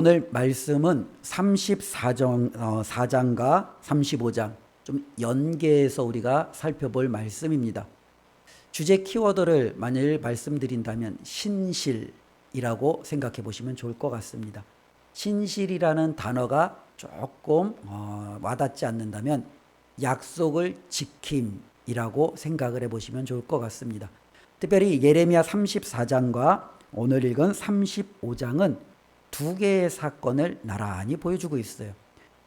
오늘 말씀은 34장과 35장 좀 연계해서 우리가 살펴볼 말씀입니다. 주제 키워드를 만일 말씀드린다면 신실이라고 생각해 보시면 좋을 것 같습니다. 신실이라는 단어가 조금 와닿지 않는다면 약속을 지킴이라고 생각을 해보시면 좋을 것 같습니다. 특별히 예레미야 34장과 오늘 읽은 35장은 두 개의 사건을 나란히 보여주고 있어요.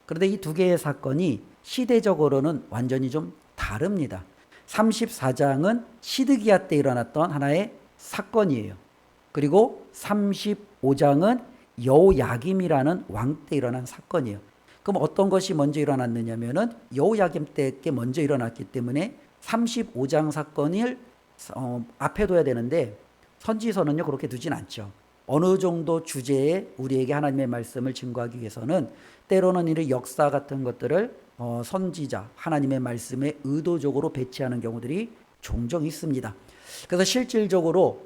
그런데 이 두 개의 사건이 시대적으로는 완전히 좀 다릅니다. 34장은 시드기야 때 일어났던 하나의 사건이에요. 그리고 35장은 여호야김이라는 왕 때 일어난 사건이에요. 그럼 어떤 것이 먼저 일어났느냐면은 여호야김 때 먼저 일어났기 때문에 35장 사건을 앞에 둬야 되는데 선지서는요 그렇게 두진 않죠. 어느 정도 주제에 우리에게 하나님의 말씀을 증거하기 위해서는 때로는 이런 역사 같은 것들을 선지자 하나님의 말씀에 의도적으로 배치하는 경우들이 종종 있습니다. 그래서 실질적으로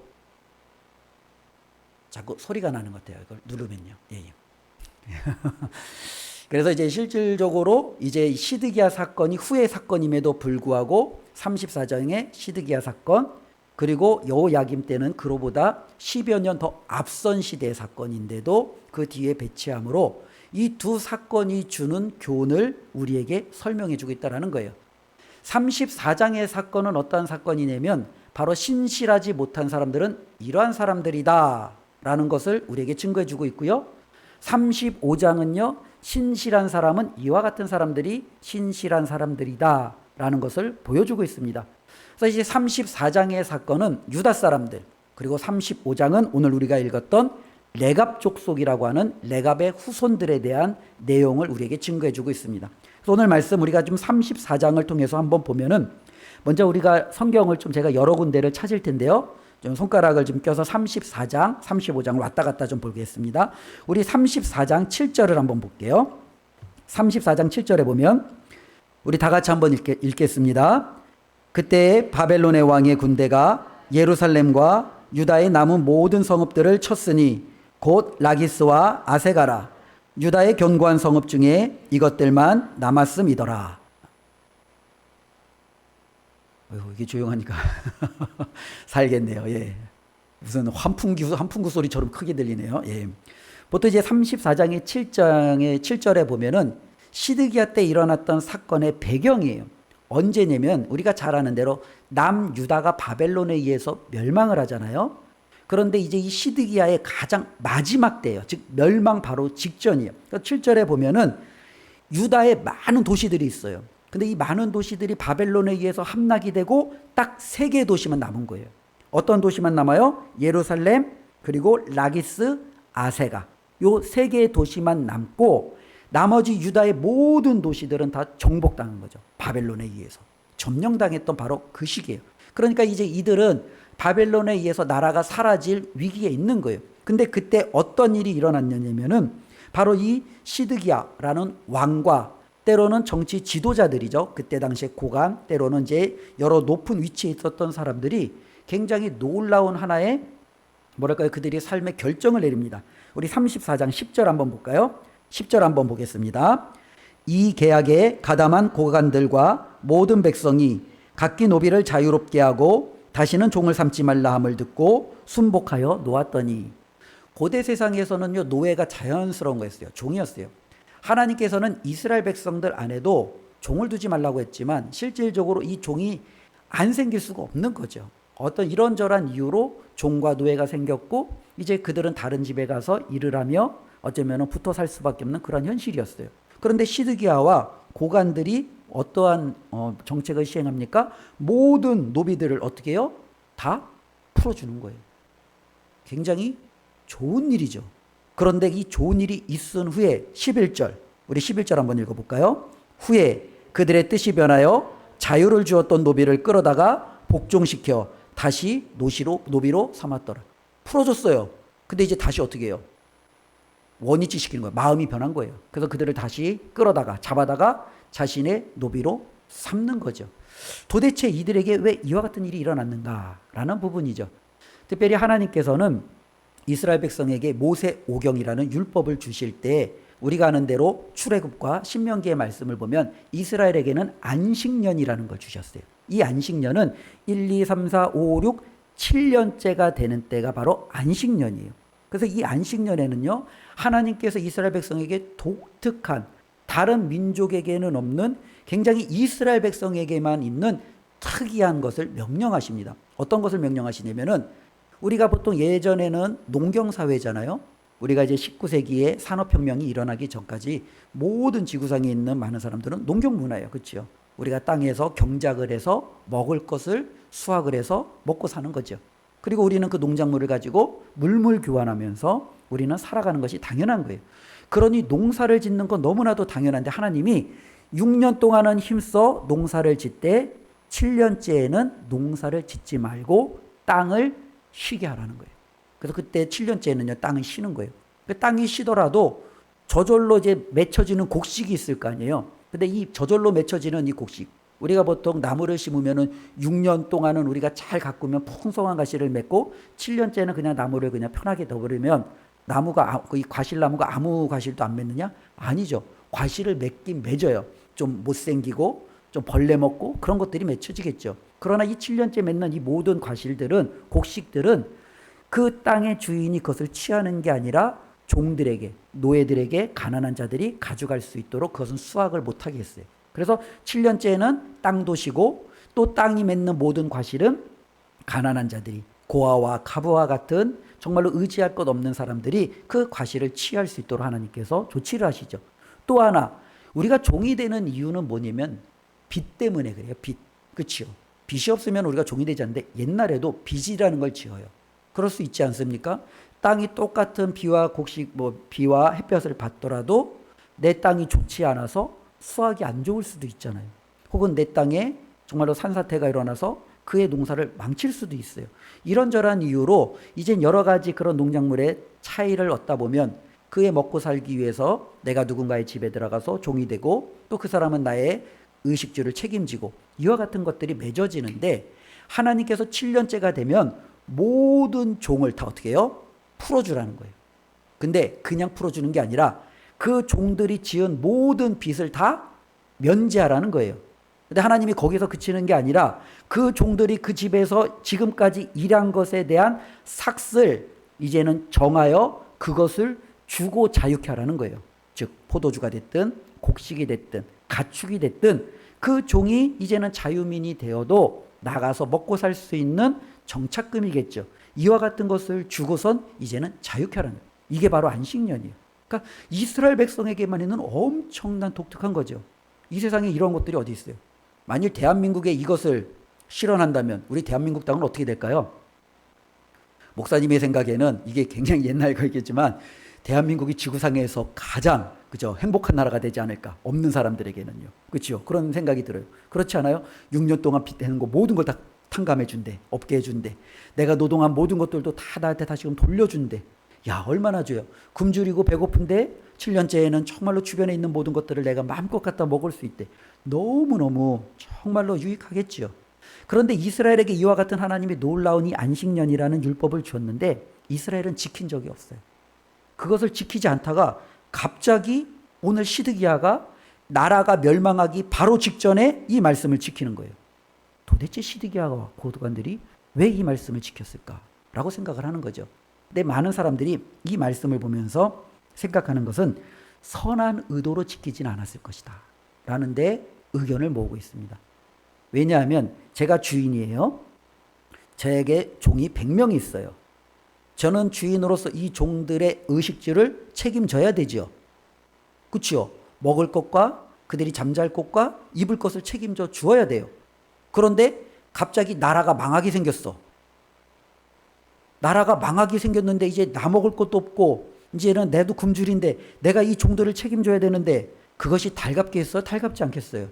자꾸 소리가 나는 것 같아요. 이걸 누르면요. 예. 그래서 이제 실질적으로 이제 시드기야 사건이 후의 사건임에도 불구하고 34장의 시드기야 사건 그리고 여호야김 때는 그로보다 10여 년 더 앞선 시대의 사건인데도 그 뒤에 배치함으로 이 두 사건이 주는 교훈을 우리에게 설명해 주고 있다는 거예요. 34장의 사건은 어떠한 사건이냐면 바로 신실하지 못한 사람들은 이러한 사람들이다 라는 것을 우리에게 증거해 주고 있고요. 35장은요 신실한 사람은 이와 같은 사람들이 신실한 사람들이다 라는 것을 보여주고 있습니다. 그래서 이제 34장의 사건은 유다 사람들, 그리고 35장은 오늘 우리가 읽었던 레갑 족속이라고 하는 레갑의 후손들에 대한 내용을 우리에게 증거해 주고 있습니다. 그래서 오늘 말씀 우리가 좀 34장을 통해서 한번 보면은 먼저 우리가 성경을 좀 제가 여러 군데를 찾을 텐데요. 좀 손가락을 좀 껴서 34장, 35장을 왔다 갔다 좀 보겠습니다. 우리 34장 7절을 한번 볼게요. 34장 7절에 보면 우리 다 같이 한번 읽겠습니다. 그때 바벨론의 왕의 군대가 예루살렘과 유다의 남은 모든 성읍들을 쳤으니 곧 라기스와 아세가라 유다의 견고한 성읍 중에 이것들만 남았음이더라. 이게 조용하니까 살겠네요. 예. 무슨 환풍구 소리처럼 크게 들리네요. 예. 보통 이제 34장의 7절에 보면은 시드기야 때 일어났던 사건의 배경이에요. 언제냐면 우리가 잘 아는 대로 남유다가 바벨론에 의해서 멸망을 하잖아요. 그런데 이제 이 시드기야의 가장 마지막 때예요. 즉 멸망 바로 직전이에요. 그러니까 7절에 보면은 유다에 많은 도시들이 있어요. 근데 이 많은 도시들이 바벨론에 의해서 함락이 되고 딱 3개의 도시만 남은 거예요. 어떤 도시만 남아요? 예루살렘, 그리고 라기스, 아세가. 요 3개의 도시만 남고 나머지 유다의 모든 도시들은 다 정복당한 거죠. 바벨론에 의해서. 점령당했던 바로 그 시기예요. 그러니까 이제 이들은 바벨론에 의해서 나라가 사라질 위기에 있는 거예요. 근데 그때 어떤 일이 일어났냐면은 바로 이 시드기야라는 왕과 때로는 정치 지도자들이죠. 그때 당시에 고관, 때로는 이제 여러 높은 위치에 있었던 사람들이 굉장히 놀라운 하나의 그들이 삶의 결정을 내립니다. 우리 34장 10절 한번 볼까요? 10절 한번 보겠습니다. 이 계약에 가담한 고관들과 모든 백성이 각기 노비를 자유롭게 하고 다시는 종을 삼지 말라 함을 듣고 순복하여 놓았더니 고대 세상에서는요 노예가 자연스러운 거였어요. 종이었어요. 하나님께서는 이스라엘 백성들 안에도 종을 두지 말라고 했지만 실질적으로 이 종이 안 생길 수가 없는 거죠. 어떤 이런저런 이유로 종과 노예가 생겼고 이제 그들은 다른 집에 가서 일을 하며 어쩌면 붙어 살 수밖에 없는 그런 현실이었어요. 그런데 시드기야와 고관들이 어떠한 정책을 시행합니까? 모든 노비들을 어떻게 해요? 다 풀어주는 거예요. 굉장히 좋은 일이죠. 그런데 이 좋은 일이 있은 후에 11절, 우리 11절 한번 읽어볼까요? 후에 그들의 뜻이 변하여 자유를 주었던 노비를 끌어다가 복종시켜 다시 노비로 삼았더라. 풀어줬어요. 근데 이제 다시 어떻게 해요? 원위치 시키는 거예요. 마음이 변한 거예요. 그래서 그들을 다시 끌어다가 잡아다가 자신의 노비로 삼는 거죠. 도대체 이들에게 왜 이와 같은 일이 일어났는가라는 부분이죠. 특별히 하나님께서는 이스라엘 백성에게 모세 오경이라는 율법을 주실 때 우리가 아는 대로 출애굽과 신명기의 말씀을 보면 이스라엘에게는 안식년이라는 걸 주셨어요. 이 안식년은 1, 2, 3, 4, 5, 6, 7년째가 되는 때가 바로 안식년이에요. 그래서 이 안식년에는요, 하나님께서 이스라엘 백성에게 독특한 다른 민족에게는 없는 굉장히 이스라엘 백성에게만 있는 특이한 것을 명령하십니다. 어떤 것을 명령하시냐면은 우리가 보통 예전에는 농경사회잖아요. 우리가 이제 19세기에 산업혁명이 일어나기 전까지 모든 지구상에 있는 많은 사람들은 농경문화예요. 그렇죠? 우리가 땅에서 경작을 해서 먹을 것을 수확을 해서 먹고 사는 거죠. 그리고 우리는 그 농작물을 가지고 물물 교환하면서 우리는 살아가는 것이 당연한 거예요. 그러니 농사를 짓는 건 너무나도 당연한데 하나님이 6년 동안은 힘써 농사를 짓되 7년째에는 농사를 짓지 말고 땅을 쉬게 하라는 거예요. 그래서 그때 7년째는요, 땅을 쉬는 거예요. 그 땅이 쉬더라도 저절로 이제 맺혀지는 곡식이 있을 거 아니에요. 근데 이 저절로 맺혀지는 이 곡식, 우리가 보통 나무를 심으면은 6년 동안은 우리가 잘 가꾸면 풍성한 가시를 맺고 7년째는 그냥 나무를 그냥 편하게 둬버리면 나무가, 이 과실나무가 아무 과실도 안 맺느냐? 아니죠. 과실을 맺긴 맺어요. 좀 못생기고 좀 벌레 먹고 그런 것들이 맺혀지겠죠. 그러나 이 7년째 맺는 이 모든 과실들은, 곡식들은 그 땅의 주인이 그것을 취하는 게 아니라 종들에게, 노예들에게, 가난한 자들이 가져갈 수 있도록 그것은 수확을 못하게 했어요. 그래서 7년째에는 땅도 쉬고 또 땅이 맺는 모든 과실은 가난한 자들이, 고아와 가부와 같은 정말로 의지할 것 없는 사람들이 그 과실을 취할 수 있도록 하나님께서 조치를 하시죠. 또 하나, 우리가 종이 되는 이유는 뭐냐면 빚 때문에 그래요. 빚. 그렇죠? 빚이 없으면 우리가 종이 되지 않는데 옛날에도 빚이라는 걸 지어요. 그럴 수 있지 않습니까? 땅이 똑같은 비와 곡식, 비와 햇볕을 받더라도 내 땅이 좋지 않아서 수확이 안 좋을 수도 있잖아요. 혹은 내 땅에 정말로 산사태가 일어나서 그의 농사를 망칠 수도 있어요. 이런저런 이유로 이젠 여러 가지 그런 농작물의 차이를 얻다 보면 그의 먹고 살기 위해서 내가 누군가의 집에 들어가서 종이 되고 또 그 사람은 나의 의식주를 책임지고 이와 같은 것들이 맺어지는데 하나님께서 7년째가 되면 모든 종을 다 어떻게 해요? 풀어주라는 거예요. 근데 그냥 풀어주는 게 아니라 그 종들이 지은 모든 빚을 다 면제하라는 거예요. 근데 하나님이 거기서 그치는 게 아니라 그 종들이 그 집에서 지금까지 일한 것에 대한 삭을 이제는 정하여 그것을 주고 자유케 하라는 거예요. 즉 포도주가 됐든 곡식이 됐든 가축이 됐든 그 종이 이제는 자유민이 되어도 나가서 먹고 살 수 있는 정착금이겠죠. 이와 같은 것을 주고선 이제는 자유케 하라는 거예요. 이게 바로 안식년이에요. 그러니까 이스라엘 백성에게만 있는 엄청난 독특한 거죠. 이 세상에 이런 것들이 어디 있어요? 만일 대한민국에 이것을 실현한다면 우리 대한민국 땅은 어떻게 될까요? 목사님의 생각에는 이게 굉장히 옛날 거겠지만 대한민국이 지구상에서 가장 그죠 행복한 나라가 되지 않을까, 없는 사람들에게는요. 그렇죠? 그런 생각이 들어요. 그렇지 않아요? 6년 동안 빚대는 거 모든 걸 다 탕감해 준대, 없게 해준대. 내가 노동한 모든 것들도 다 나한테 다시금 돌려준대. 야, 얼마나 줘요. 굶주리고 배고픈데 7년째에는 정말로 주변에 있는 모든 것들을 내가 마음껏 갖다 먹을 수 있대. 너무너무 정말로 유익하겠죠. 그런데 이스라엘에게 이와 같은 하나님의 놀라운 이 안식년이라는 율법을 줬는데 이스라엘은 지킨 적이 없어요. 그것을 지키지 않다가 갑자기 오늘 시드기야가 나라가 멸망하기 바로 직전에 이 말씀을 지키는 거예요. 도대체 시드기야와 고도관들이 왜 이 말씀을 지켰을까라고 생각을 하는 거죠. 근데 많은 사람들이 이 말씀을 보면서 생각하는 것은 선한 의도로 지키진 않았을 것이다 라는 데 의견을 모으고 있습니다. 왜냐하면 제가 주인이에요. 저에게 종이 100명이 있어요. 저는 주인으로서 이 종들의 의식주를 책임져야 되죠. 그렇죠? 먹을 것과 그들이 잠잘 곳과 입을 것을 책임져 주어야 돼요. 그런데 갑자기 나라가 망하게 생겼어. 나라가 망하게 생겼는데 이제 나 먹을 것도 없고 이제는 내도 굶주린데 내가 이 종들을 책임져야 되는데 그것이 달갑게 했어요? 달갑지 않겠어요?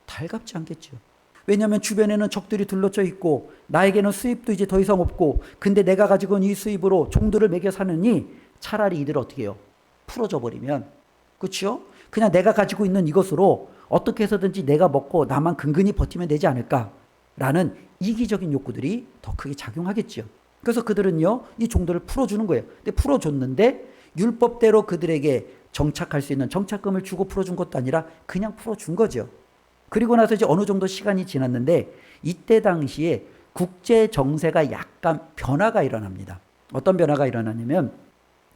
달갑지 않겠죠. 왜냐하면 주변에는 적들이 둘러쳐 있고 나에게는 수입도 이제 더 이상 없고 근데 내가 가지고 있는 이 수입으로 종들을 먹여 사느니 차라리 이들을 어떻게 해요? 풀어줘 버리면, 그렇죠? 그냥 내가 가지고 있는 이것으로 어떻게 해서든지 내가 먹고 나만 근근히 버티면 되지 않을까라는 이기적인 욕구들이 더 크게 작용하겠죠. 그래서 그들은요, 이 종들을 풀어주는 거예요. 근데 풀어줬는데 율법대로 그들에게 정착할 수 있는 정착금을 주고 풀어준 것도 아니라 그냥 풀어준 거죠. 그리고 나서 이제 어느 정도 시간이 지났는데 이때 당시에 국제 정세가 약간 변화가 일어납니다. 어떤 변화가 일어나냐면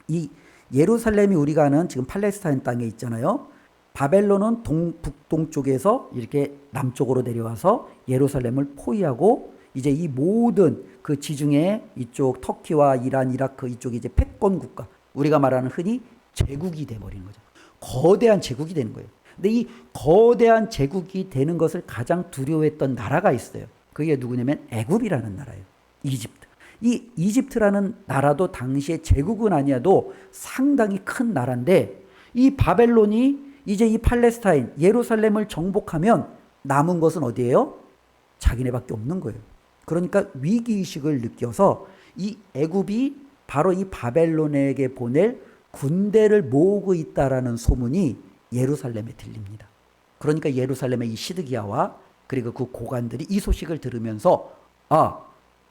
이 예루살렘이 우리가 아는 지금 팔레스타인 땅에 있잖아요. 바벨론은 북동쪽에서 이렇게 남쪽으로 내려와서 예루살렘을 포위하고 이제 이 모든 그 지중해 이쪽 터키와 이란, 이라크 이쪽이 이제 패권 국가, 우리가 말하는 흔히 제국이 돼버리는 거죠. 거대한 제국이 되는 거예요. 근데 이 거대한 제국이 되는 것을 가장 두려워했던 나라가 있어요. 그게 누구냐면 애굽이라는 나라예요. 이집트. 이 이집트라는 나라도 당시에 제국은 아니어도 상당히 큰 나라인데 이 바벨론이 이제 이 팔레스타인 예루살렘을 정복하면 남은 것은 어디예요? 자기네밖에 없는 거예요. 그러니까 위기의식을 느껴서 이 애굽이 바로 이 바벨론에게 보낼 군대를 모으고 있다라는 소문이 예루살렘에 들립니다. 그러니까 예루살렘의 이 시드기야와 그리고 그 고관들이 이 소식을 들으면서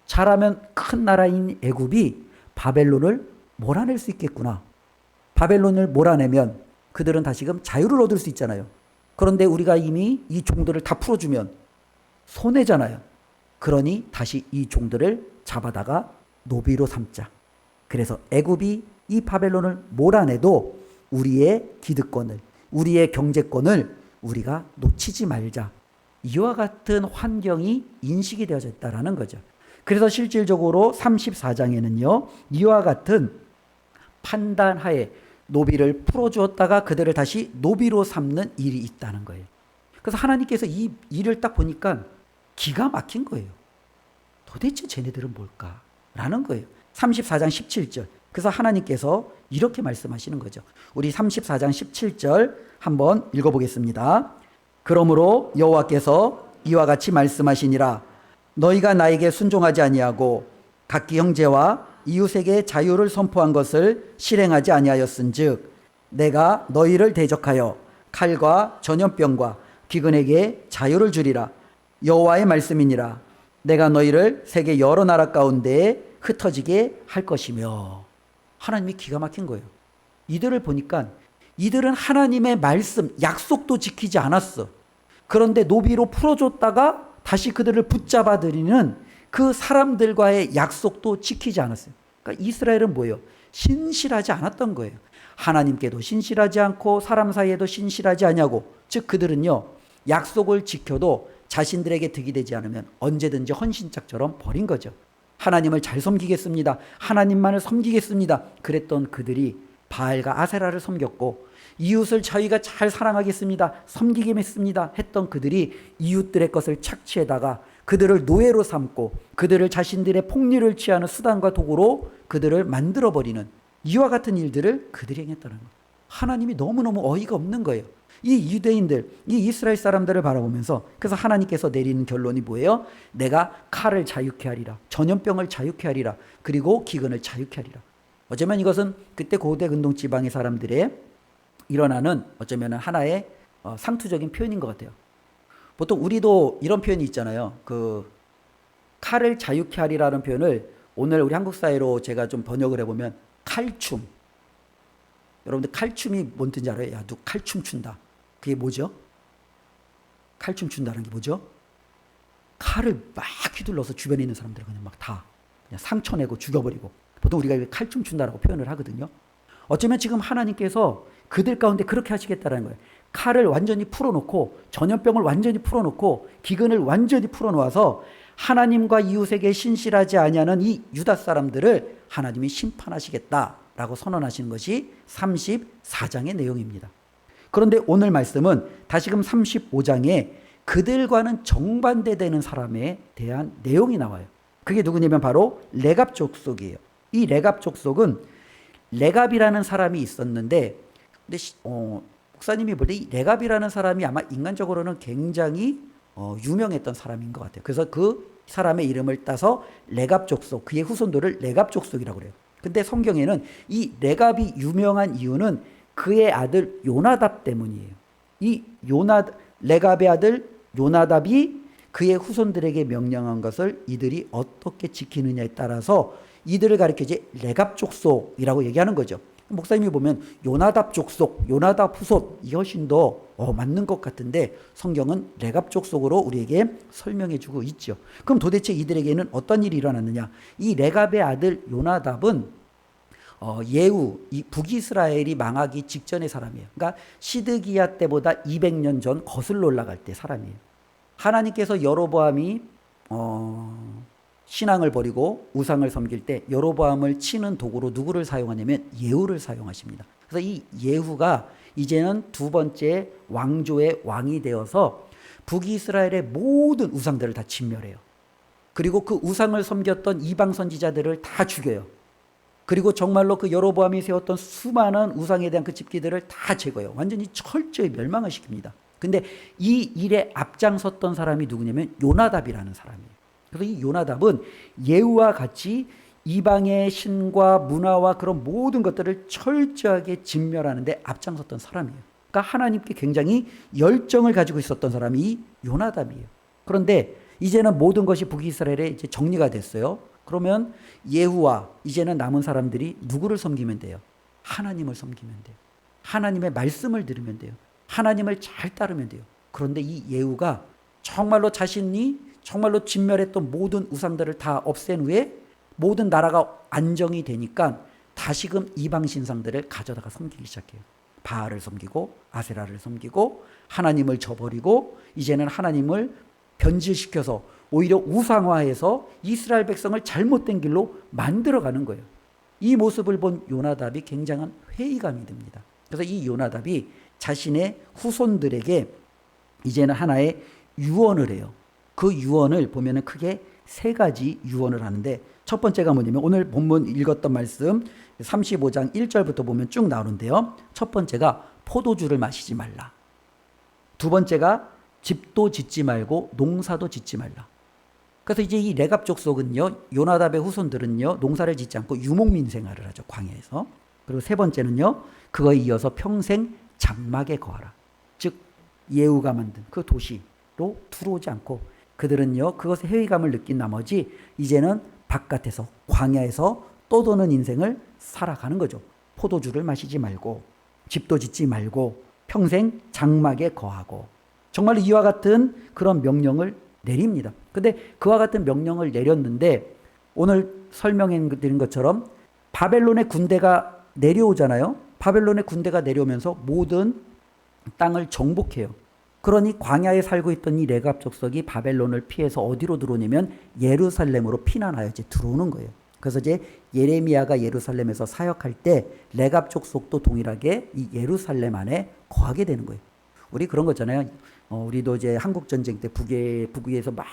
잘하면 큰 나라인 애굽이 바벨론을 몰아낼 수 있겠구나. 바벨론을 몰아내면 그들은 다시금 자유를 얻을 수 있잖아요. 그런데 우리가 이미 이 종들을 다 풀어주면 손해잖아요. 그러니 다시 이 종들을 잡아다가 노비로 삼자. 그래서 애굽이 이 바벨론을 몰아내도 우리의 기득권을, 우리의 경제권을 우리가 놓치지 말자. 이와 같은 환경이 인식이 되어져 있다는 거죠. 그래서 실질적으로 34장에는요. 이와 같은 판단하에 노비를 풀어주었다가 그들을 다시 노비로 삼는 일이 있다는 거예요. 그래서 하나님께서 이 일을 딱 보니까 기가 막힌 거예요. 도대체 쟤네들은 뭘까? 라는 거예요. 34장 17절. 그래서 하나님께서 이렇게 말씀하시는 거죠. 우리 34장 17절 한번 읽어보겠습니다. 그러므로 여호와께서 이와 같이 말씀하시니라. 너희가 나에게 순종하지 아니하고 각기 형제와 이웃에게 자유를 선포한 것을 실행하지 아니하였은즉 내가 너희를 대적하여 칼과 전염병과 기근에게 자유를 주리라. 여호와의 말씀이니라. 내가 너희를 세계 여러 나라 가운데에 흩어지게 할 것이며. 하나님이 기가 막힌 거예요. 이들을 보니까 이들은 하나님의 말씀, 약속도 지키지 않았어. 그런데 노비로 풀어줬다가 다시 그들을 붙잡아 들이는 그 사람들과의 약속도 지키지 않았어요. 그러니까 이스라엘은 뭐예요? 신실하지 않았던 거예요. 하나님께도 신실하지 않고 사람 사이에도 신실하지 않냐고. 즉 그들은요, 약속을 지켜도 자신들에게 득이 되지 않으면 언제든지 헌신짝처럼 버린 거죠. 하나님을 잘 섬기겠습니다. 하나님만을 섬기겠습니다. 그랬던 그들이 바알과 아세라를 섬겼고 이웃을 저희가 잘 사랑하겠습니다. 섬기겠습니다. 했던 그들이 이웃들의 것을 착취해다가 그들을 노예로 삼고 그들을 자신들의 폭리를 취하는 수단과 도구로 그들을 만들어버리는 이와 같은 일들을 그들이 행했다는 거예요. 하나님이 너무너무 어이가 없는 거예요. 이 유대인들, 이 이스라엘 사람들을 바라보면서 그래서 하나님께서 내리는 결론이 뭐예요? 내가 칼을 자유케 하리라. 전염병을 자유케 하리라. 그리고 기근을 자유케 하리라. 어쩌면 이것은 그때 고대 근동 지방의 사람들의 일어나는 어쩌면 하나의 상투적인 표현인 것 같아요. 보통 우리도 이런 표현이 있잖아요. 그 칼을 자유케 하리라는 표현을 오늘 우리 한국 사회로 제가 좀 번역을 해보면 칼춤. 여러분들 칼춤이 뭔 뜻인지 알아요? 야, 누 칼춤 춘다. 그게 뭐죠? 칼춤 춘다는 게 뭐죠? 칼을 막 휘둘러서 주변에 있는 사람들을 그냥 막 다 그냥 상처내고 죽여버리고. 보통 우리가 칼춤 춘다라고 표현을 하거든요. 어쩌면 지금 하나님께서 그들 가운데 그렇게 하시겠다는 거예요. 칼을 완전히 풀어놓고 전염병을 완전히 풀어놓고 기근을 완전히 풀어놓아서 하나님과 이웃에게 신실하지 아니하는 이 유다 사람들을 하나님이 심판하시겠다라고 선언하시는 것이 34장의 내용입니다. 그런데 오늘 말씀은 다시금 35장에 그들과는 정반대되는 사람에 대한 내용이 나와요. 그게 누구냐면 바로 레갑 족속이에요. 이 레갑 족속은 레갑이라는 사람이 있었는데 근데 목사님이 볼 때 이 레갑이라는 사람이 아마 인간적으로는 굉장히 유명했던 사람인 것 같아요. 그래서 그 사람의 이름을 따서 레갑 족속, 그의 후손들을 레갑 족속이라고 그래요. 근데 성경에는 이 레갑이 유명한 이유는 그의 아들 요나답 때문이에요. 이 레갑의 아들 요나답이 그의 후손들에게 명령한 것을 이들이 어떻게 지키느냐에 따라서 이들을 가리켜 이제 레갑 족속이라고 얘기하는 거죠. 목사님이 보면 요나답 족속, 요나답 후손 이 훨씬 더 맞는 것 같은데 성경은 레갑 족속으로 우리에게 설명해 주고 있죠. 그럼 도대체 이들에게는 어떤 일이 일어났느냐? 이 레갑의 아들 요나답은 예후, 이 북이스라엘이 망하기 직전의 사람이에요. 그러니까 시드기야 때보다 200년 전 거슬러 올라갈 때 사람이에요. 하나님께서 여로보암이 신앙을 버리고 우상을 섬길 때 여로보암을 치는 도구로 누구를 사용하냐면 예후를 사용하십니다. 그래서 이 예후가 이제는 두 번째 왕조의 왕이 되어서 북이스라엘의 모든 우상들을 다 진멸해요. 그리고 그 우상을 섬겼던 이방 선지자들을 다 죽여요. 그리고 정말로 그 여로보암이 세웠던 수많은 우상에 대한 그 집기들을 다 제거해요. 완전히 철저히 멸망을 시킵니다. 근데 이 일에 앞장섰던 사람이 누구냐면 요나답이라는 사람이에요. 그래서 이 요나답은 예후와 같이 이방의 신과 문화와 그런 모든 것들을 철저하게 진멸하는 데 앞장섰던 사람이에요. 그러니까 하나님께 굉장히 열정을 가지고 있었던 사람이 이 요나답이에요. 그런데 이제는 모든 것이 북이스라엘에 이제 정리가 됐어요. 그러면 예후와 이제는 남은 사람들이 누구를 섬기면 돼요? 하나님을 섬기면 돼요. 하나님의 말씀을 들으면 돼요. 하나님을 잘 따르면 돼요. 그런데 이 예후가 정말로 자신이 정말로 진멸했던 모든 우상들을 다 없앤 후에 모든 나라가 안정이 되니까 다시금 이방 신상들을 가져다가 섬기기 시작해요. 바알을 섬기고 아세라를 섬기고 하나님을 저버리고 이제는 하나님을 변질시켜서 오히려 우상화해서 이스라엘 백성을 잘못된 길로 만들어가는 거예요. 이 모습을 본 요나답이 굉장한 회의감이 듭니다. 그래서 이 요나답이 자신의 후손들에게 이제는 하나의 유언을 해요. 그 유언을 보면은 크게 세 가지 유언을 하는데 첫 번째가 뭐냐면 오늘 본문 읽었던 말씀 35장 1절부터 보면 쭉 나오는데요. 첫 번째가 포도주를 마시지 말라. 두 번째가 집도 짓지 말고 농사도 짓지 말라. 그래서 이제 이 레갑 족속은요, 요나답의 후손들은요, 농사를 짓지 않고 유목민 생활을 하죠, 광야에서. 그리고 세 번째는요, 그거에 이어서 평생 장막에 거하라. 즉 예후가 만든 그 도시로 들어오지 않고 그들은요, 그것에 회의감을 느낀 나머지 이제는 바깥에서 광야에서 떠도는 인생을 살아가는 거죠. 포도주를 마시지 말고 집도 짓지 말고 평생 장막에 거하고 정말 이와 같은 그런 명령을 내립니다. 근데 그와 같은 명령을 내렸는데 오늘 설명해 드린 것처럼 바벨론의 군대가 내려오잖아요. 바벨론의 군대가 내려오면서 모든 땅을 정복해요. 그러니 광야에 살고 있던 이 레갑 족속이 바벨론을 피해서 어디로 들어오냐면 예루살렘으로 피난하여 이제 들어오는 거예요. 그래서 이제 예레미야가 예루살렘에서 사역할 때 레갑 족속도 동일하게 이 예루살렘 안에 거하게 되는 거예요. 우리 그런 거 있잖아요. 우리도 이제 한국 전쟁 때 북위에서 막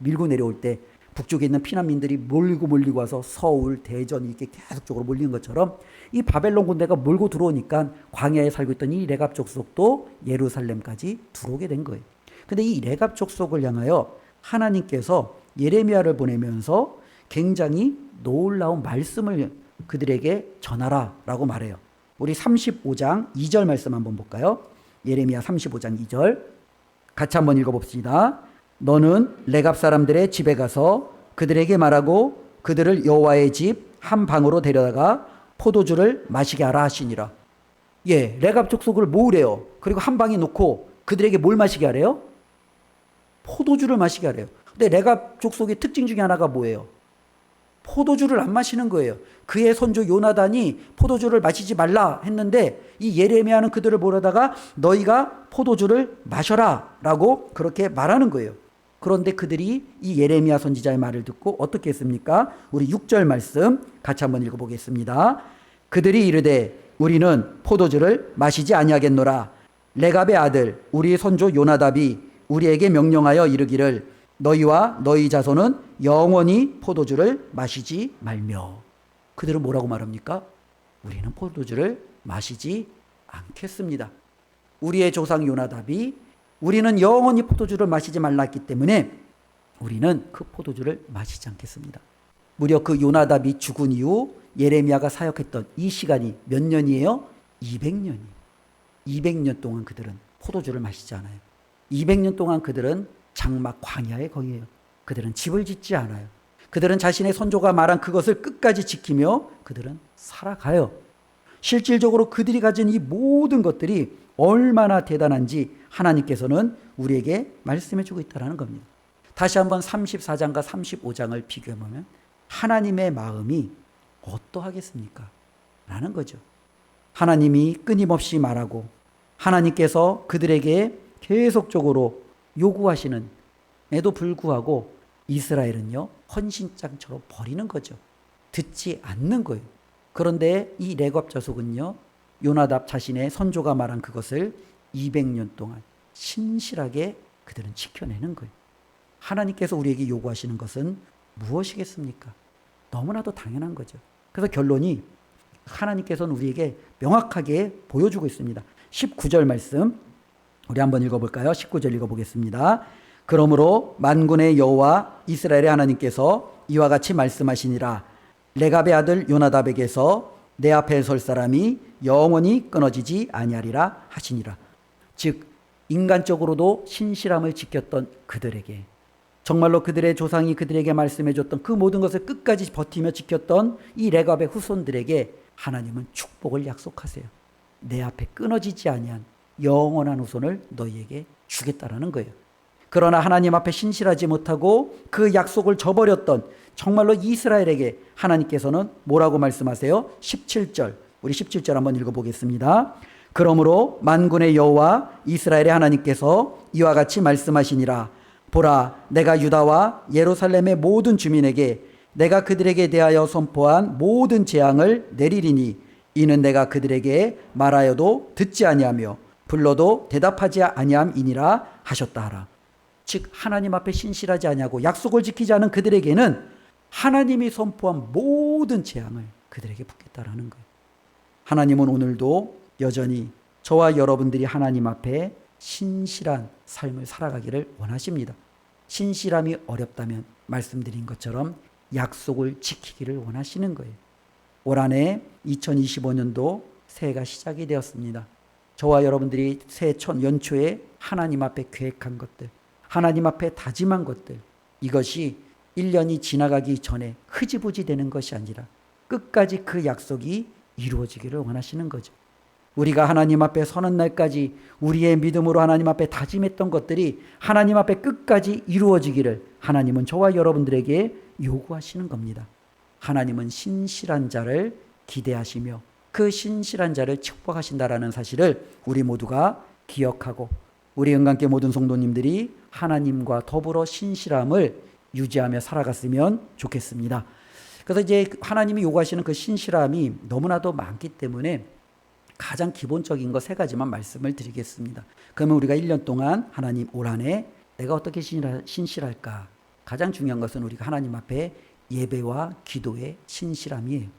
밀고 내려올 때 북쪽에 있는 피난민들이 몰리고 와서 서울, 대전 이렇게 계속적으로 몰리는 것처럼 이 바벨론 군대가 몰고 들어오니까 광야에 살고 있던 이 레갑 족속도 예루살렘까지 들어오게 된 거예요. 근데 이 레갑 족속을 향하여 하나님께서 예레미야를 보내면서 굉장히 놀라운 말씀을 그들에게 전하라라고 말해요. 우리 35장 2절 말씀 한번 볼까요? 예레미야 35장 2절 같이 한번 읽어봅시다. 너는 레갑 사람들의 집에 가서 그들에게 말하고 그들을 여호와의 집 한 방으로 데려다가 포도주를 마시게 하라 하시니라. 예, 레갑 족속을 모으래요. 그리고 한 방에 놓고 그들에게 뭘 마시게 하래요? 포도주를 마시게 하래요. 근데 레갑 족속의 특징 중에 하나가 뭐예요? 포도주를 안 마시는 거예요. 그의 손주 요나단이 포도주를 마시지 말라 했는데 이 예레미야는 그들을 보려다가 너희가 포도주를 마셔라 라고 그렇게 말하는 거예요. 그런데 그들이 이 예레미야 선지자의 말을 듣고 어떻게 했습니까? 우리 6절 말씀 같이 한번 읽어보겠습니다. 그들이 이르되 우리는 포도주를 마시지 아니하겠노라. 레갑의 아들 우리의 손주 요나답이 우리에게 명령하여 이르기를 너희와 너희 자손은 영원히 포도주를 마시지 말며. 그들은 뭐라고 말합니까? 우리는 포도주를 마시지 않겠습니다. 우리의 조상 요나답이 우리는 영원히 포도주를 마시지 말라 했기 때문에 우리는 그 포도주를 마시지 않겠습니다. 무려 그 요나답이 죽은 이후 예레미야가 사역했던 이 시간이 몇 년이에요? 200년이에요. 200년 동안 그들은 포도주를 마시지 않아요. 200년 동안 그들은 장막 광야에 거해요. 그들은 집을 짓지 않아요. 그들은 자신의 선조가 말한 그것을 끝까지 지키며 그들은 살아가요. 실질적으로 그들이 가진 이 모든 것들이 얼마나 대단한지 하나님께서는 우리에게 말씀해 주고 있다는 겁니다. 다시 한번 34장과 35장을 비교해 보면 하나님의 마음이 어떠하겠습니까? 라는 거죠. 하나님이 끊임없이 말하고 하나님께서 그들에게 계속적으로 요구하시는 에도 불구하고 이스라엘은요, 헌신장처럼 버리는 거죠. 듣지 않는 거예요. 그런데 이 레갑 자손은요, 요나답 자신의 선조가 말한 그것을 200년 동안 신실하게 그들은 지켜내는 거예요. 하나님께서 우리에게 요구하시는 것은 무엇이겠습니까? 너무나도 당연한 거죠. 그래서 결론이 하나님께서는 우리에게 명확하게 보여주고 있습니다. 19절 말씀 우리 한번 읽어볼까요? 19절 읽어보겠습니다. 그러므로 만군의 여호와 이스라엘의 하나님께서 이와 같이 말씀하시니라. 레갑의 아들 요나답에게서 내 앞에 설 사람이 영원히 끊어지지 아니하리라 하시니라. 즉 인간적으로도 신실함을 지켰던 그들에게, 정말로 그들의 조상이 그들에게 말씀해 줬던 그 모든 것을 끝까지 버티며 지켰던 이 레갑의 후손들에게 하나님은 축복을 약속하세요. 내 앞에 끊어지지 아니한 영원한 후손을 너희에게 주겠다라는 거예요. 그러나 하나님 앞에 신실하지 못하고 그 약속을 저버렸던 정말로 이스라엘에게 하나님께서는 뭐라고 말씀하세요? 17절, 우리 17절 한번 읽어보겠습니다. 그러므로 만군의 여호와 이스라엘의 하나님께서 이와 같이 말씀하시니라. 보라, 내가 유다와 예루살렘의 모든 주민에게 내가 그들에게 대하여 선포한 모든 재앙을 내리리니 이는 내가 그들에게 말하여도 듣지 아니하며 불러도 대답하지 아니함이니라 하셨다 하라. 즉 하나님 앞에 신실하지 아니하고 약속을 지키지 않은 그들에게는 하나님이 선포한 모든 재앙을 그들에게 붓겠다라는 거예요. 하나님은 오늘도 여전히 저와 여러분들이 하나님 앞에 신실한 삶을 살아가기를 원하십니다. 신실함이 어렵다면 말씀드린 것처럼 약속을 지키기를 원하시는 거예요. 올 한해 2025년도 새해가 시작이 되었습니다. 저와 여러분들이 새해 첫 연초에 하나님 앞에 계획한 것들, 하나님 앞에 다짐한 것들, 이것이 1년이 지나가기 전에 흐지부지 되는 것이 아니라 끝까지 그 약속이 이루어지기를 원하시는 거죠. 우리가 하나님 앞에 서는 날까지 우리의 믿음으로 하나님 앞에 다짐했던 것들이 하나님 앞에 끝까지 이루어지기를 하나님은 저와 여러분들에게 요구하시는 겁니다. 하나님은 신실한 자를 기대하시며 그 신실한 자를 축복하신다라는 사실을 우리 모두가 기억하고 우리 은강교 모든 성도님들이 하나님과 더불어 신실함을 유지하며 살아갔으면 좋겠습니다. 그래서 이제 하나님이 요구하시는 그 신실함이 너무나도 많기 때문에 가장 기본적인 거 세 가지만 말씀을 드리겠습니다. 그러면 우리가 1년 동안 하나님 올 한해 내가 어떻게 신실할까? 가장 중요한 것은 우리가 하나님 앞에 예배와 기도의 신실함이에요.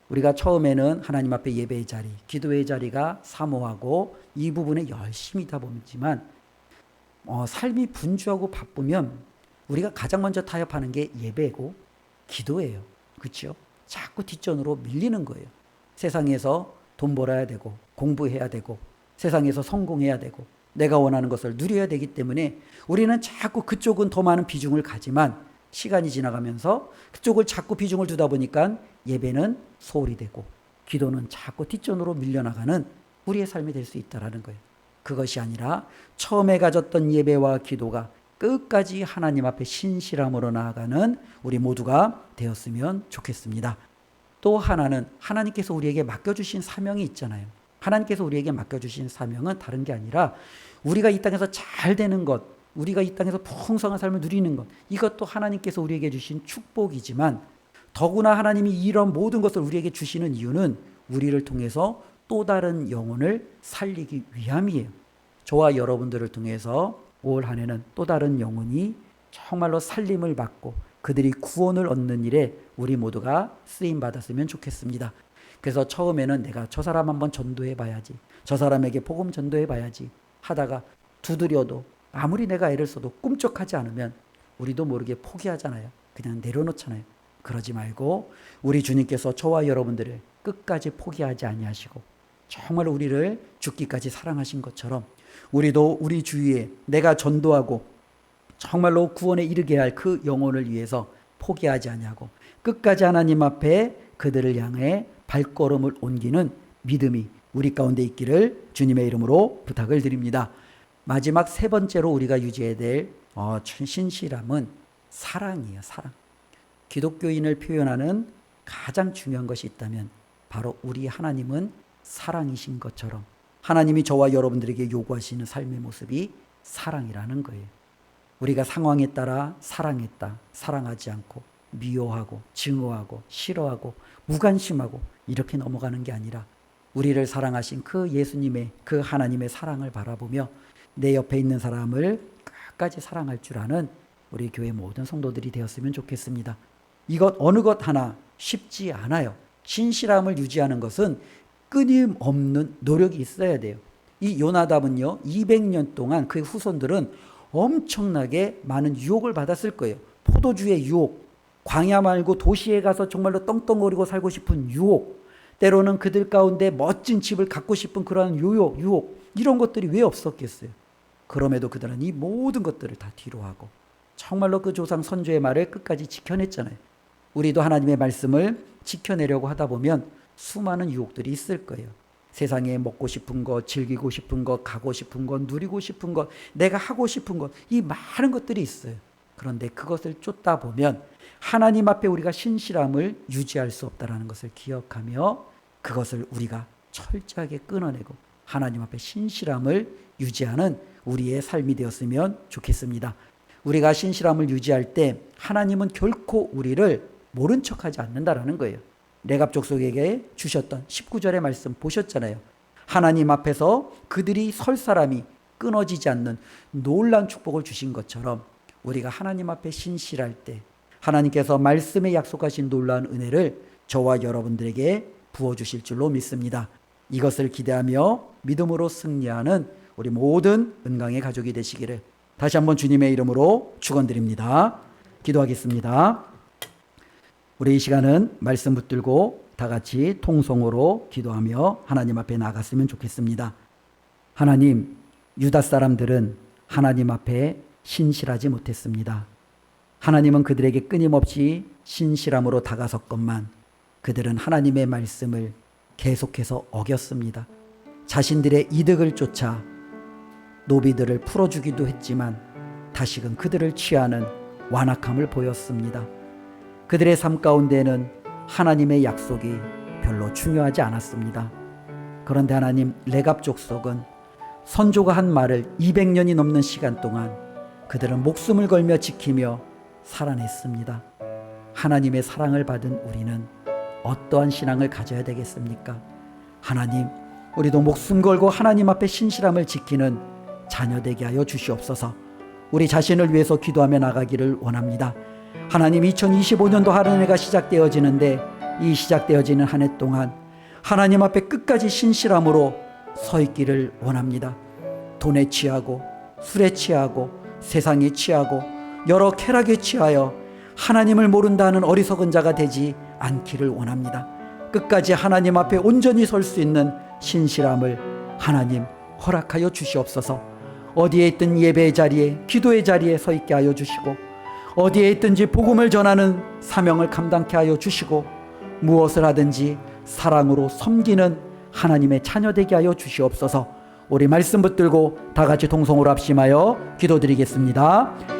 우리가 처음에는 하나님 앞에 예배의 자리, 기도의 자리가 사모하고 이 부분에 열심히 있다 보지만 삶이 분주하고 바쁘면 우리가 가장 먼저 타협하는 게 예배고 기도예요. 그렇죠? 자꾸 뒷전으로 밀리는 거예요. 세상에서 돈 벌어야 되고 공부해야 되고 세상에서 성공해야 되고 내가 원하는 것을 누려야 되기 때문에 우리는 자꾸 그쪽은 더 많은 비중을 가지만 시간이 지나가면서 그쪽을 자꾸 비중을 두다 보니까 예배는 소홀히 되고 기도는 자꾸 뒷전으로 밀려나가는 우리의 삶이 될 수 있다는 거예요. 그것이 아니라 처음에 가졌던 예배와 기도가 끝까지 하나님 앞에 신실함으로 나아가는 우리 모두가 되었으면 좋겠습니다. 또 하나는 하나님께서 우리에게 맡겨주신 사명이 있잖아요. 하나님께서 우리에게 맡겨주신 사명은 다른 게 아니라 우리가 이 땅에서 잘 되는 것, 우리가 이 땅에서 풍성한 삶을 누리는 것, 이것도 하나님께서 우리에게 주신 축복이지만 더구나 하나님이 이런 모든 것을 우리에게 주시는 이유는 우리를 통해서 또 다른 영혼을 살리기 위함이에요. 저와 여러분들을 통해서 올 한 해는 또 다른 영혼이 정말로 살림을 받고 그들이 구원을 얻는 일에 우리 모두가 쓰임 받았으면 좋겠습니다. 그래서 처음에는 내가 저 사람 한번 전도해 봐야지, 저 사람에게 복음 전도해 봐야지 하다가 두드려도 아무리 내가 애를 써도 꿈쩍하지 않으면 우리도 모르게 포기하잖아요. 그냥 내려놓잖아요. 그러지 말고 우리 주님께서 저와 여러분들을 끝까지 포기하지 아니하시고 정말 우리를 죽기까지 사랑하신 것처럼 우리도 우리 주위에 내가 전도하고 정말로 구원에 이르게 할 그 영혼을 위해서 포기하지 아니하고 끝까지 하나님 앞에 그들을 향해 발걸음을 옮기는 믿음이 우리 가운데 있기를 주님의 이름으로 부탁을 드립니다. 마지막 세 번째로 우리가 유지해야 될 신실함은 사랑이에요. 사랑. 기독교인을 표현하는 가장 중요한 것이 있다면 바로 우리 하나님은 사랑이신 것처럼 하나님이 저와 여러분들에게 요구하시는 삶의 모습이 사랑이라는 거예요. 우리가 상황에 따라 사랑했다, 사랑하지 않고 미워하고 증오하고 싫어하고 무관심하고 이렇게 넘어가는 게 아니라 우리를 사랑하신 그 예수님의 그 하나님의 사랑을 바라보며 내 옆에 있는 사람을 끝까지 사랑할 줄 아는 우리 교회 모든 성도들이 되었으면 좋겠습니다. 이것 어느 것 하나 쉽지 않아요. 신실함을 유지하는 것은 끊임없는 노력이 있어야 돼요. 이 요나답은요 200년 동안 그의 후손들은 엄청나게 많은 유혹을 받았을 거예요. 포도주의 유혹, 광야 말고 도시에 가서 정말로 떵떵거리고 살고 싶은 유혹, 때로는 그들 가운데 멋진 집을 갖고 싶은 그러한 유혹 이런 것들이 왜 없었겠어요. 그럼에도 그들은 이 모든 것들을 다 뒤로하고 정말로 그 조상 선조의 말을 끝까지 지켜냈잖아요. 우리도 하나님의 말씀을 지켜내려고 하다 보면 수많은 유혹들이 있을 거예요. 세상에 먹고 싶은 것, 즐기고 싶은 것, 가고 싶은 것, 누리고 싶은 것, 내가 하고 싶은 것, 이 많은 것들이 있어요. 그런데 그것을 쫓다 보면 하나님 앞에 우리가 신실함을 유지할 수 없다는 것을 기억하며 그것을 우리가 철저하게 끊어내고 하나님 앞에 신실함을 유지하는 우리의 삶이 되었으면 좋겠습니다. 우리가 신실함을 유지할 때 하나님은 결코 우리를 모른 척하지 않는다라는 거예요. 레갑 족속에게 주셨던 19절의 말씀 보셨잖아요. 하나님 앞에서 그들이 설 사람이 끊어지지 않는 놀라운 축복을 주신 것처럼 우리가 하나님 앞에 신실할 때 하나님께서 말씀에 약속하신 놀라운 은혜를 저와 여러분들에게 부어주실 줄로 믿습니다. 이것을 기대하며 믿음으로 승리하는 우리 모든 은강의 가족이 되시기를 다시 한번 주님의 이름으로 축원드립니다. 기도하겠습니다. 우리 이 시간은 말씀 붙들고 다 같이 통성으로 기도하며 하나님 앞에 나갔으면 좋겠습니다. 하나님, 유다 사람들은 하나님 앞에 신실하지 못했습니다. 하나님은 그들에게 끊임없이 신실함으로 다가섰건만 그들은 하나님의 말씀을 계속해서 어겼습니다. 자신들의 이득을 쫓아 노비들을 풀어주기도 했지만 다시금 그들을 취하는 완악함을 보였습니다. 그들의 삶 가운데는 하나님의 약속이 별로 중요하지 않았습니다. 그런데 하나님, 레갑 족속은 선조가 한 말을 200년이 넘는 시간 동안 그들은 목숨을 걸며 지키며 살아냈습니다. 하나님의 사랑을 받은 우리는 어떠한 신앙을 가져야 되겠습니까? 하나님, 우리도 목숨 걸고 하나님 앞에 신실함을 지키는 자녀 되게 하여 주시옵소서. 우리 자신을 위해서 기도하며 나가기를 원합니다. 하나님, 2025년도 한 해가 시작되어지는데 이 시작되어지는 한 해 동안 하나님 앞에 끝까지 신실함으로 서 있기를 원합니다. 돈에 취하고 술에 취하고 세상에 취하고 여러 쾌락에 취하여 하나님을 모른다는 어리석은 자가 되지 않기를 원합니다. 끝까지 하나님 앞에 온전히 설 수 있는 신실함을 하나님 허락하여 주시옵소서. 어디에 있든 예배의 자리에, 기도의 자리에 서 있게 하여 주시고 어디에 있든지 복음을 전하는 사명을 감당케 하여 주시고 무엇을 하든지 사랑으로 섬기는 하나님의 자녀 되게 하여 주시옵소서. 우리 말씀 붙들고 다 같이 동성으로 합심하여 기도드리겠습니다.